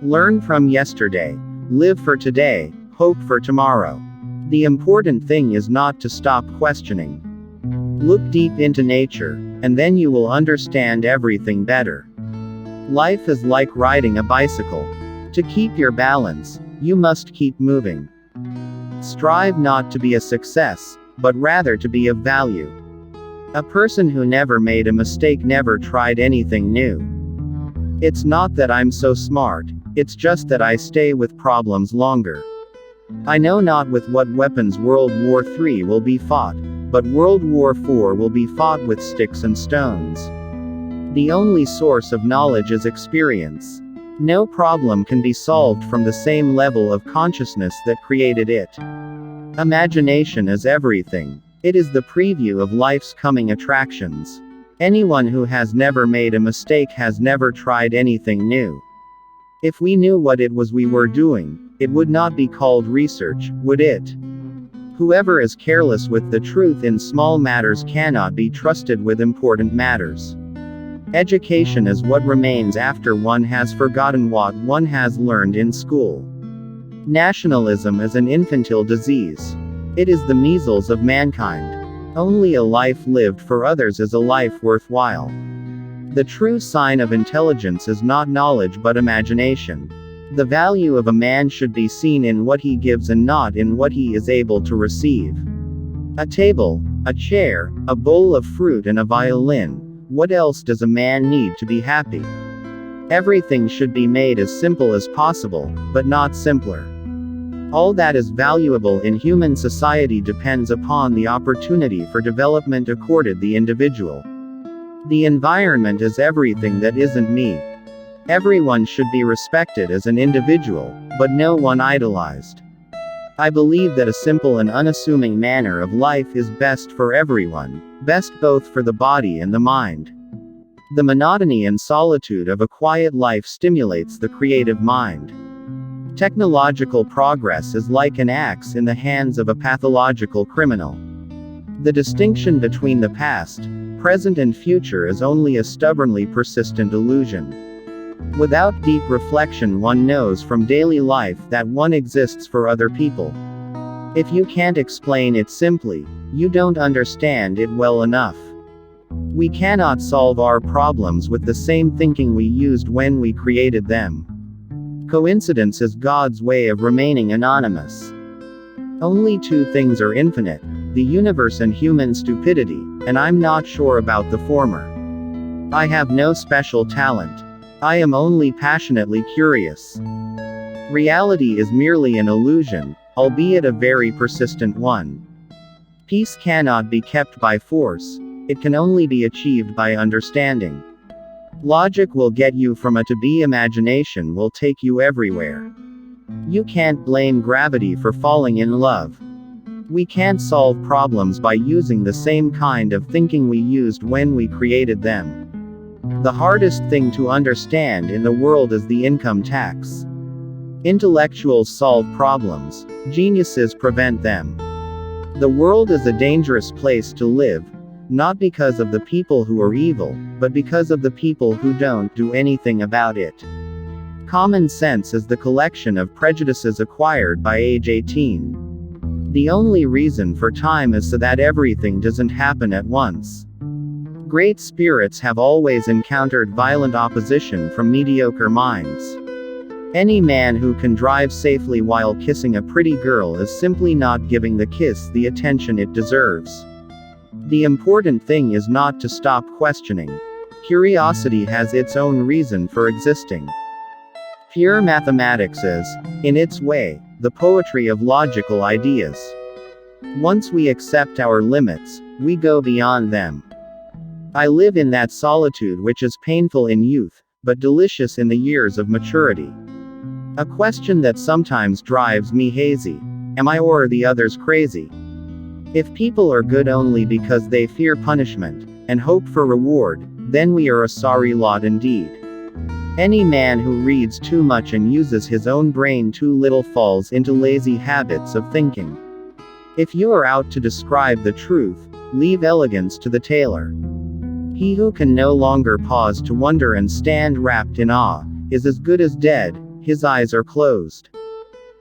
Learn from yesterday. Live for today, hope for tomorrow. The important thing is not to stop questioning. Look deep into nature, and then you will understand everything better. Life is like riding a bicycle. To keep your balance, you must keep moving. Strive not to be a success, but rather to be of value. A person who never made a mistake never tried anything new. It's not that I'm so smart, it's just that I stay with problems longer. I know not with what weapons World War III will be fought, but World War IV will be fought with sticks and stones. The only source of knowledge is experience. No problem can be solved from the same level of consciousness that created it. Imagination is everything. It is the preview of life's coming attractions. Anyone who has never made a mistake has never tried anything new. If we knew what it was we were doing, it would not be called research, would it? Whoever is careless with the truth in small matters cannot be trusted with important matters. Education is what remains after one has forgotten what one has learned in school. Nationalism is an infantile disease. It is the measles of mankind. Only a life lived for others is a life worthwhile. The true sign of intelligence is not knowledge but imagination. The value of a man should be seen in what he gives and not in what he is able to receive. A table, a chair, a bowl of fruit and a violin. What else does a man need to be happy? Everything should be made as simple as possible, but not simpler. All that is valuable in human society depends upon the opportunity for development accorded the individual. The environment is everything that isn't me. Everyone should be respected as an individual, but no one idolized. I believe that a simple and unassuming manner of life is best for everyone, best both for the body and the mind. The monotony and solitude of a quiet life stimulates the creative mind. Technological progress is like an axe in the hands of a pathological criminal. The distinction between the past, present and future is only a stubbornly persistent illusion. Without deep reflection one knows from daily life that one exists for other people. If you can't explain it simply, you don't understand it well enough. We cannot solve our problems with the same thinking we used when we created them. Coincidence is God's way of remaining anonymous. Only two things are infinite, the universe and human stupidity, and I'm not sure about the former. I have no special talent. I am only passionately curious. Reality is merely an illusion, albeit a very persistent one. Peace cannot be kept by force, it can only be achieved by understanding. Logic will get you from A to B, imagination will take you everywhere. You can't blame gravity for falling in love. We can't solve problems by using the same kind of thinking we used when we created them. The hardest thing to understand in the world is the income tax. Intellectuals solve problems, geniuses prevent them. The world is a dangerous place to live, not because of the people who are evil, but because of the people who don't do anything about it. Common sense is the collection of prejudices acquired by age 18. The only reason for time is so that everything doesn't happen at once. Great spirits have always encountered violent opposition from mediocre minds. Any man who can drive safely while kissing a pretty girl is simply not giving the kiss the attention it deserves. The important thing is not to stop questioning. Curiosity has its own reason for existing. Pure mathematics is, in its way, the poetry of logical ideas. Once we accept our limits, we go beyond them. I live in that solitude which is painful in youth, but delicious in the years of maturity. A question that sometimes drives me hazy: am I or are the others crazy? If people are good only because they fear punishment, and hope for reward, then we are a sorry lot indeed. Any man who reads too much and uses his own brain too little falls into lazy habits of thinking. If you are out to describe the truth, leave elegance to the tailor. He who can no longer pause to wonder and stand wrapped in awe, is as good as dead. his eyes are closed.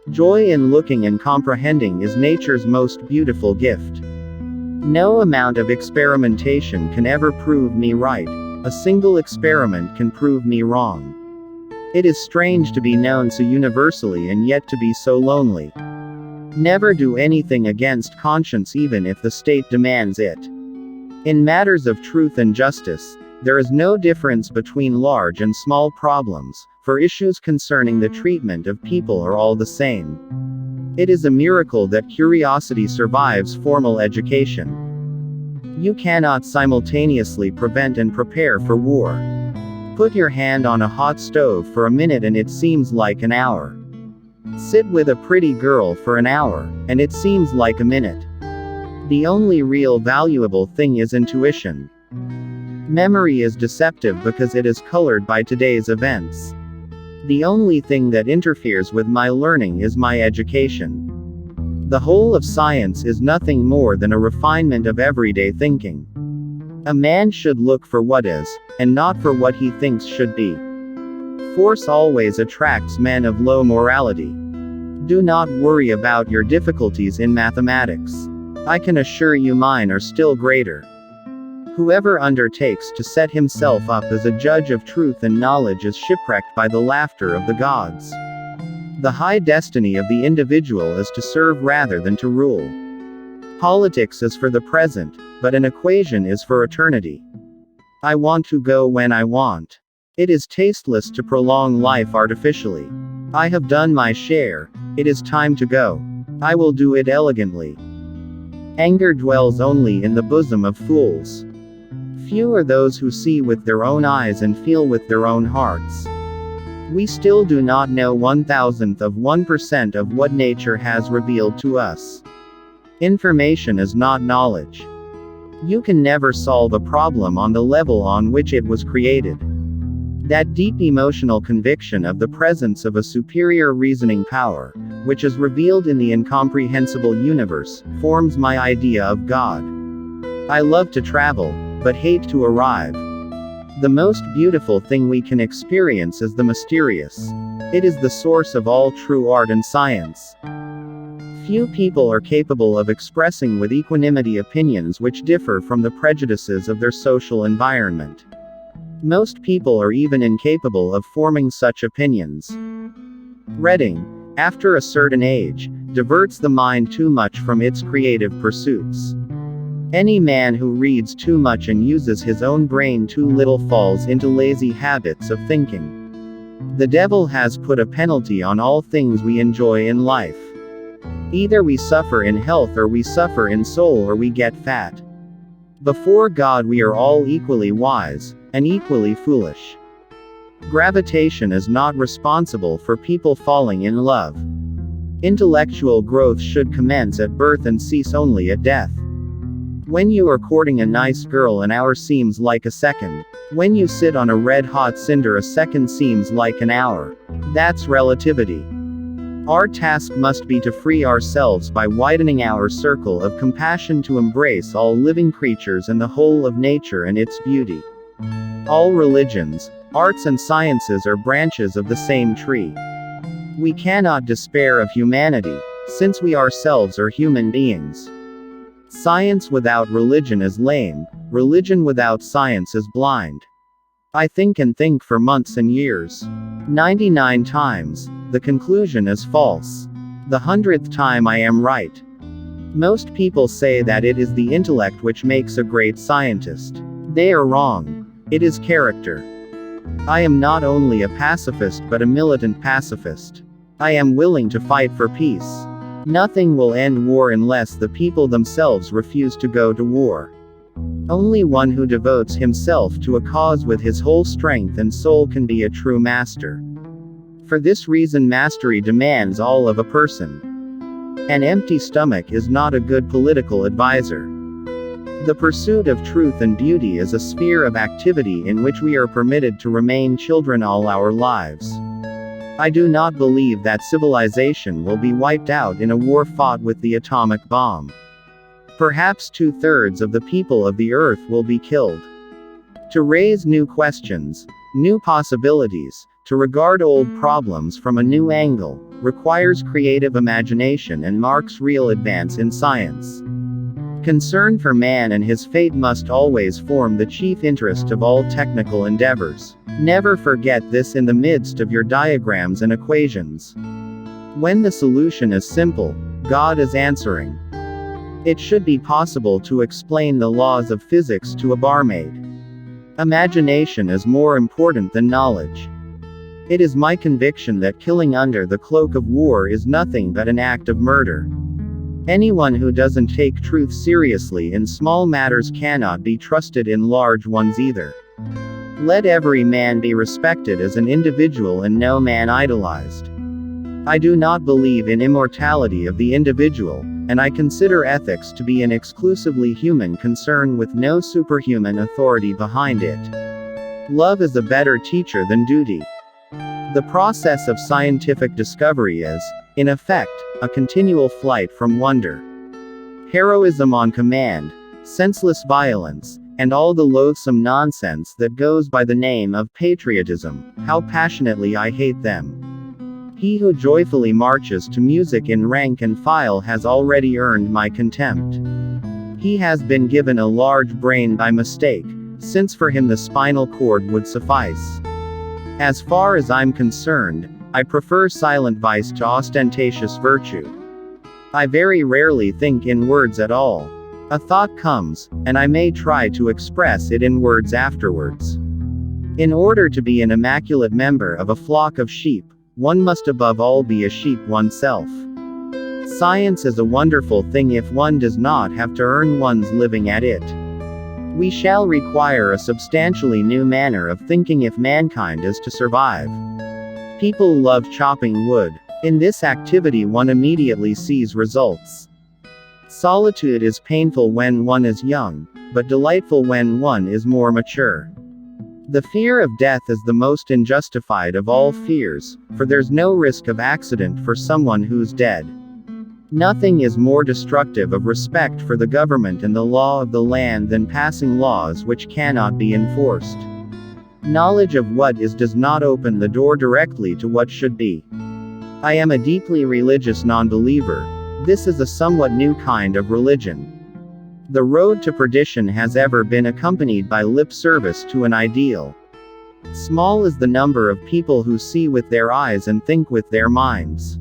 Joy in looking and comprehending is nature's most beautiful gift. No amount of experimentation can ever prove me right. A single experiment can prove me wrong. It is strange to be known so universally and yet to be so lonely. Never do anything against conscience even if the state demands it. In matters of truth and justice, there is no difference between large and small problems, for issues concerning the treatment of people are all the same. It is a miracle that curiosity survives formal education. You cannot simultaneously prevent and prepare for war. Put your hand on a hot stove for a minute and it seems like an hour. Sit with a pretty girl for an hour, and it seems like a minute. The only real valuable thing is intuition. Memory is deceptive because it is colored by today's events. The only thing that interferes with my learning is my education. The whole of science is nothing more than a refinement of everyday thinking. A man should look for what is, and not for what he thinks should be. Force always attracts men of low morality. Do not worry about your difficulties in mathematics. I can assure you mine are still greater. Whoever undertakes to set himself up as a judge of truth and knowledge is shipwrecked by the laughter of the gods. The high destiny of the individual is to serve rather than to rule. Politics is for the present, but an equation is for eternity. I want to go when I want. It is tasteless to prolong life artificially. I have done my share. It is time to go. I will do it elegantly. Anger dwells only in the bosom of fools. Few are those who see with their own eyes and feel with their own hearts. We still do not know 1/1000% of what nature has revealed to us. Information is not knowledge. You can never solve a problem on the level on which it was created. That deep emotional conviction of the presence of a superior reasoning power, which is revealed in the incomprehensible universe, forms my idea of God. I love to travel, but hate to arrive. The most beautiful thing we can experience is the mysterious. It is the source of all true art and science. Few people are capable of expressing with equanimity opinions which differ from the prejudices of their social environment. Most people are even incapable of forming such opinions. Reading, after a certain age, diverts the mind too much from its creative pursuits. Any man who reads too much and uses his own brain too little falls into lazy habits of thinking. The devil has put a penalty on all things we enjoy in life. Either we suffer in health or we suffer in soul or we get fat. Before God we are all equally wise, and equally foolish. Gravitation is not responsible for people falling in love. Intellectual growth should commence at birth and cease only at death. When you are courting a nice girl an hour seems like a second. When you sit on a red-hot cinder a second seems like an hour. That's relativity. Our task must be to free ourselves by widening our circle of compassion to embrace all living creatures and the whole of nature and its beauty. All religions, arts and sciences are branches of the same tree. We cannot despair of humanity, since we ourselves are human beings. Science without religion is lame, religion without science is blind. I think and think for months and years. 99 times, the conclusion is false. The 100th time I am right. Most people say that it is the intellect which makes a great scientist. They are wrong. It is character. I am not only a pacifist but a militant pacifist. I am willing to fight for peace. Nothing will end war unless the people themselves refuse to go to war. Only one who devotes himself to a cause with his whole strength and soul can be a true master. For this reason mastery demands all of a person. An empty stomach is not a good political advisor. The pursuit of truth and beauty is a sphere of activity in which we are permitted to remain children all our lives. I do not believe that civilization will be wiped out in a war fought with the atomic bomb. Perhaps 2/3 of the people of the earth will be killed. To raise new questions, new possibilities, to regard old problems from a new angle, requires creative imagination and marks real advance in science. Concern for man and his fate must always form the chief interest of all technical endeavors. Never forget this in the midst of your diagrams and equations. When the solution is simple, God is answering. It should be possible to explain the laws of physics to a barmaid. Imagination is more important than knowledge. It is my conviction that killing under the cloak of war is nothing but an act of murder. Anyone who doesn't take truth seriously in small matters cannot be trusted in large ones either. Let every man be respected as an individual and no man idolized. I do not believe in immortality of the individual, and I consider ethics to be an exclusively human concern with no superhuman authority behind it. Love is a better teacher than duty. The process of scientific discovery is, in effect, a continual flight from wonder. Heroism on command, senseless violence, and all the loathsome nonsense that goes by the name of patriotism, how passionately I hate them. He who joyfully marches to music in rank and file has already earned my contempt. He has been given a large brain by mistake, since for him the spinal cord would suffice. As far as I'm concerned, I prefer silent vice to ostentatious virtue. I very rarely think in words at all. A thought comes, and I may try to express it in words afterwards. In order to be an immaculate member of a flock of sheep, one must above all be a sheep oneself. Science is a wonderful thing if one does not have to earn one's living at it. We shall require a substantially new manner of thinking if mankind is to survive. People love chopping wood. In this activity one immediately sees results. Solitude is painful when one is young, but delightful when one is more mature. The fear of death is the most unjustified of all fears, for there's no risk of accident for someone who's dead. Nothing is more destructive of respect for the government and the law of the land than passing laws which cannot be enforced. Knowledge of what is does not open the door directly to what should be. I am a deeply religious non-believer. This is a somewhat new kind of religion. The road to perdition has ever been accompanied by lip service to an ideal. Small is the number of people who see with their eyes and think with their minds.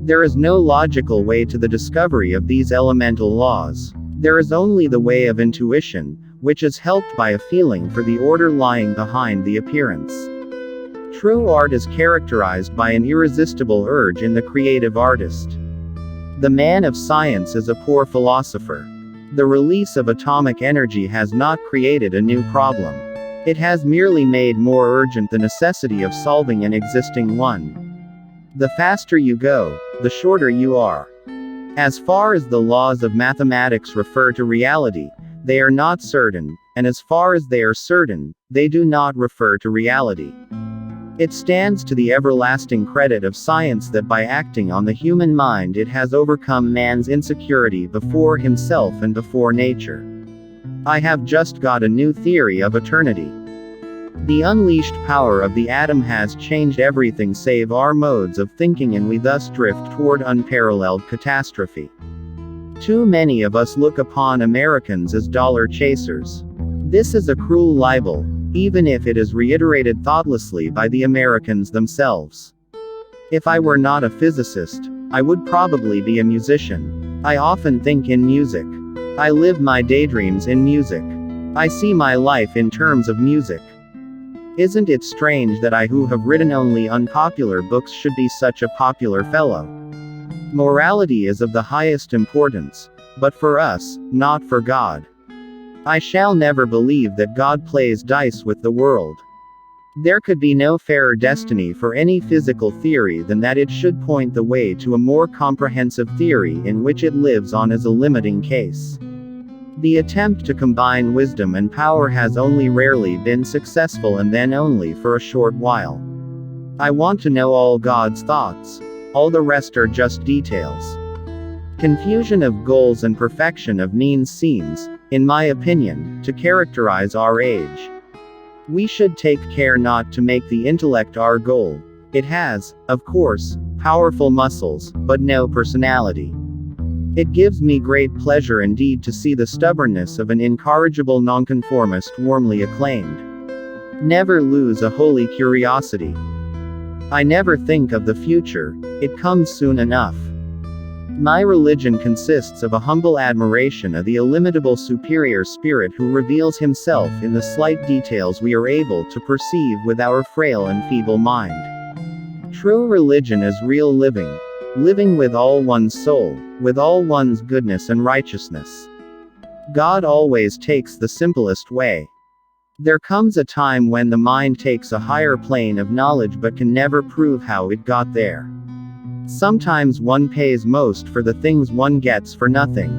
There is no logical way to the discovery of these elemental laws. There is only the way of intuition, which is helped by a feeling for the order lying behind the appearance. True art is characterized by an irresistible urge in the creative artist. The man of science is a poor philosopher. The release of atomic energy has not created a new problem. It has merely made more urgent the necessity of solving an existing one. The faster you go, the shorter you are. As far as the laws of mathematics refer to reality, they are not certain, and as far as they are certain, they do not refer to reality. It stands to the everlasting credit of science that by acting on the human mind it has overcome man's insecurity before himself and before nature. I have just got a new theory of eternity. The unleashed power of the atom has changed everything save our modes of thinking, and we thus drift toward unparalleled catastrophe. Too many of us look upon Americans as dollar chasers. This is a cruel libel, even if it is reiterated thoughtlessly by the Americans themselves. If I were not a physicist, I would probably be a musician. I often think in music. I live my daydreams in music. I see my life in terms of music. Isn't it strange that I who have written only unpopular books should be such a popular fellow? Morality is of the highest importance, but for us, not for God. I shall never believe that God plays dice with the world. There could be no fairer destiny for any physical theory than that it should point the way to a more comprehensive theory in which it lives on as a limiting case. The attempt to combine wisdom and power has only rarely been successful, and then only for a short while. I want to know all God's thoughts. All the rest are just details. Confusion of goals and perfection of means seems, in my opinion, to characterize our age. We should take care not to make the intellect our goal. It has, of course, powerful muscles, but no personality. It gives me great pleasure indeed to see the stubbornness of an incorrigible nonconformist warmly acclaimed. Never lose a holy curiosity. I never think of the future, it comes soon enough. My religion consists of a humble admiration of the illimitable superior spirit who reveals himself in the slight details we are able to perceive with our frail and feeble mind. True religion is real living. Living with all one's soul, with all one's goodness and righteousness. God always takes the simplest way. There comes a time when the mind takes a higher plane of knowledge but can never prove how it got there. Sometimes one pays most for the things one gets for nothing.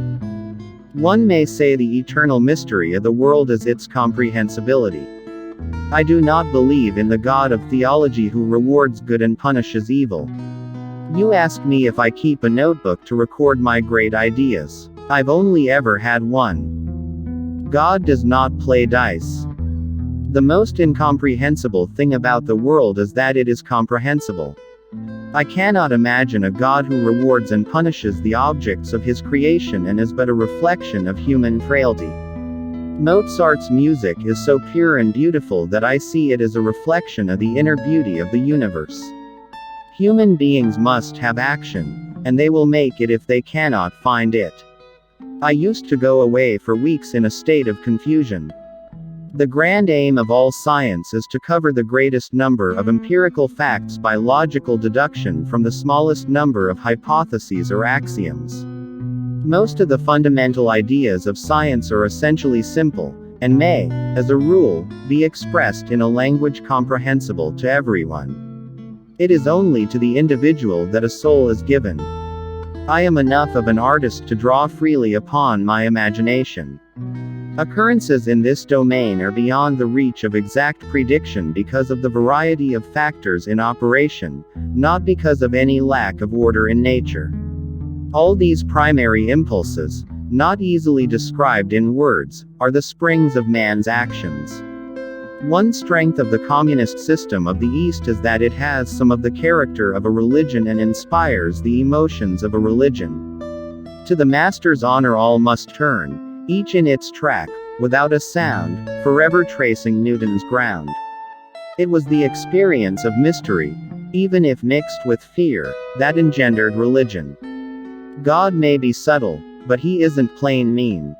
One may say the eternal mystery of the world is its comprehensibility. I do not believe in the God of theology who rewards good and punishes evil. You ask me if I keep a notebook to record my great ideas. I've only ever had one. God does not play dice. The most incomprehensible thing about the world is that it is comprehensible. I cannot imagine a God who rewards and punishes the objects of his creation and is but a reflection of human frailty. Mozart's music is so pure and beautiful that I see it as a reflection of the inner beauty of the universe. Human beings must have action, and they will make it if they cannot find it. I used to go away for weeks in a state of confusion. The grand aim of all science is to cover the greatest number of empirical facts by logical deduction from the smallest number of hypotheses or axioms. Most of the fundamental ideas of science are essentially simple, and may, as a rule, be expressed in a language comprehensible to everyone. It is only to the individual that a soul is given. I am enough of an artist to draw freely upon my imagination. Occurrences in this domain are beyond the reach of exact prediction because of the variety of factors in operation, not because of any lack of order in nature. All these primary impulses, not easily described in words, are the springs of man's actions. One strength of the communist system of the East is that it has some of the character of a religion and inspires the emotions of a religion. To the master's honor all must turn, each in its track, without a sound, forever tracing Newton's ground. It was the experience of mystery, even if mixed with fear, that engendered religion. God may be subtle, but he isn't plain mean.